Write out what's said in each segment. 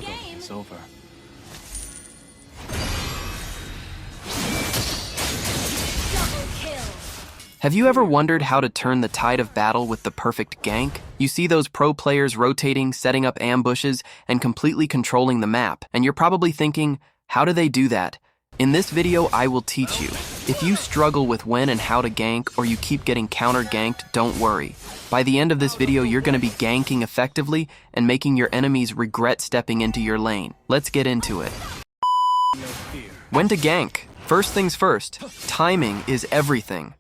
struggle is over. Have you ever wondered how to turn the tide of battle with the perfect gank? You see those pro players rotating, setting up ambushes, and completely controlling the map, and you're probably thinking, how do they do that? In this video, I will teach you. If you struggle with when and how to gank, or you keep getting counter-ganked, don't worry. By the end of this video, you're going to be ganking effectively and making your enemies regret stepping into your lane. Let's get into it. When to gank? First things first, timing is everything.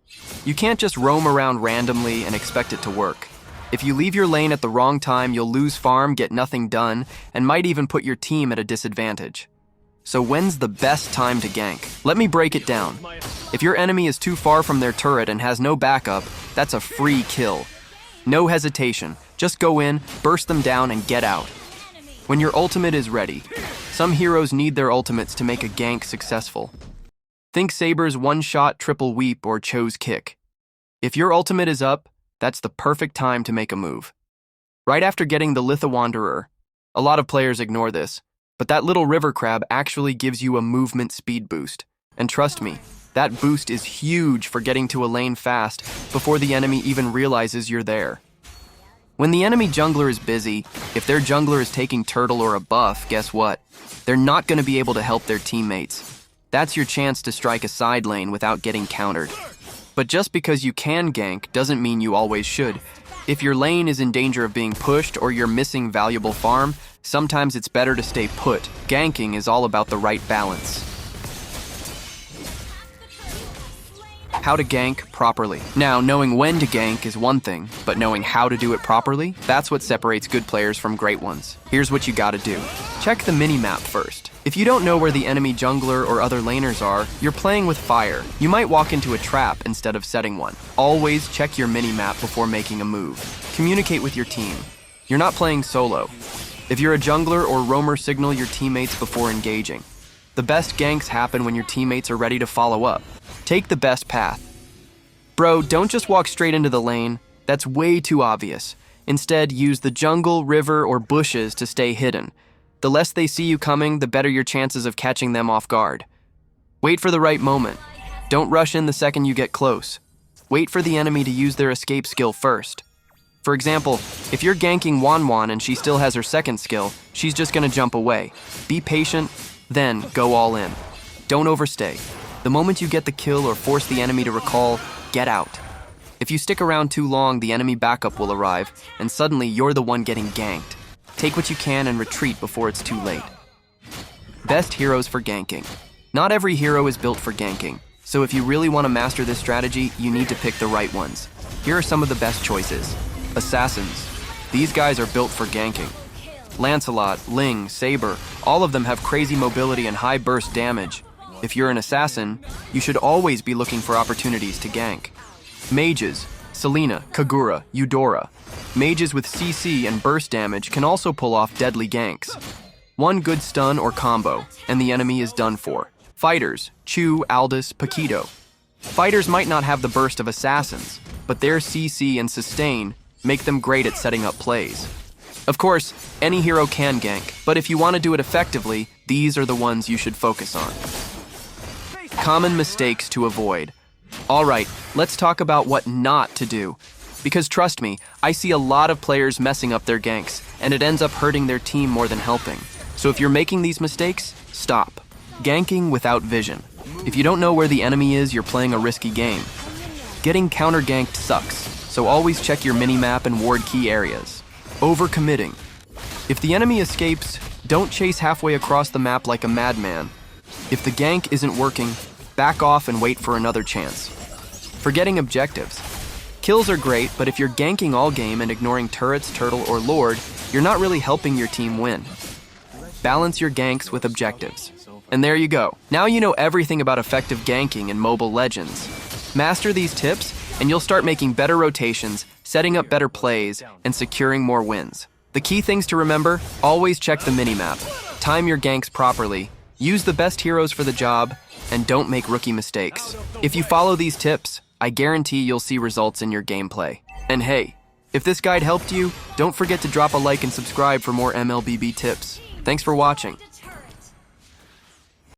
You can't just roam around randomly and expect it to work. If you leave your lane at the wrong time, you'll lose farm, get nothing done, and might even put your team at a disadvantage. So when's the best time to gank? Let me break it down. If your enemy is too far from their turret and has no backup, that's a free kill. No hesitation, just go in, burst them down, and get out. When your ultimate is ready, some heroes need their ultimates to make a gank successful. Think Saber's one-shot triple weep or Cho's kick. If your ultimate is up, that's the perfect time to make a move. Right after getting the Litha Wanderer, a lot of players ignore this, but that little river crab actually gives you a movement speed boost. And trust me, that boost is huge for getting to a lane fast before the enemy even realizes you're there. When the enemy jungler is busy, if their jungler is taking turtle or a buff, guess what? They're not going to be able to help their teammates. That's your chance to strike a side lane without getting countered. But just because you can gank doesn't mean you always should. If your lane is in danger of being pushed or you're missing valuable farm, sometimes it's better to stay put. Ganking is all about the right balance. How to gank properly. Now, knowing when to gank is one thing, but knowing how to do it properly, that's what separates good players from great ones. Here's what you gotta do. Check the mini-map first. If you don't know where the enemy jungler or other laners are, you're playing with fire. You might walk into a trap instead of setting one. Always check your mini-map before making a move. Communicate with your team. You're not playing solo. If you're a jungler or roamer, signal your teammates before engaging. The best ganks happen when your teammates are ready to follow up. Take the best path. Bro, don't just walk straight into the lane. That's way too obvious. Instead, use the jungle, river, or bushes to stay hidden. The less they see you coming, the better your chances of catching them off guard. Wait for the right moment. Don't rush in the second you get close. Wait for the enemy to use their escape skill first. For example, if you're ganking Wanwan and she still has her second skill, she's just gonna jump away. Be patient, then go all in. Don't overstay. The moment you get the kill or force the enemy to recall, get out. If you stick around too long, the enemy backup will arrive, and suddenly you're the one getting ganked. Take what you can and retreat before it's too late. Best heroes for ganking. Not every hero is built for ganking, so if you really want to master this strategy, you need to pick the right ones. Here are some of the best choices. Assassins. These guys are built for ganking. Lancelot, Ling, Saber, all of them have crazy mobility and high burst damage. If you're an assassin, you should always be looking for opportunities to gank. Mages. Selena, Kagura, Eudora. Mages with CC and burst damage can also pull off deadly ganks. One good stun or combo, and the enemy is done for. Fighters. Chu, Aldous, Paquito. Fighters might not have the burst of assassins, but their CC and sustain make them great at setting up plays. Of course, any hero can gank, but if you want to do it effectively, these are the ones you should focus on. Common mistakes to avoid. Alright, let's talk about what not to do. Because trust me, I see a lot of players messing up their ganks, and it ends up hurting their team more than helping. So if you're making these mistakes, stop. Ganking without vision. If you don't know where the enemy is, you're playing a risky game. Getting counter-ganked sucks, so always check your mini-map and ward key areas. Overcommitting. If the enemy escapes, don't chase halfway across the map like a madman. If the gank isn't working, back off and wait for another chance. Forgetting objectives. Kills are great, but if you're ganking all game and ignoring turrets, turtle, or lord, you're not really helping your team win. Balance your ganks with objectives. And there you go. Now you know everything about effective ganking in Mobile Legends. Master these tips, and you'll start making better rotations, setting up better plays, and securing more wins. The key things to remember, always check the minimap, time your ganks properly, use the best heroes for the job, and don't make rookie mistakes. If you follow these tips, I guarantee you'll see results in your gameplay. And hey, if this guide helped you, don't forget to drop a like and subscribe for more Mlbb tips. Thanks for watching.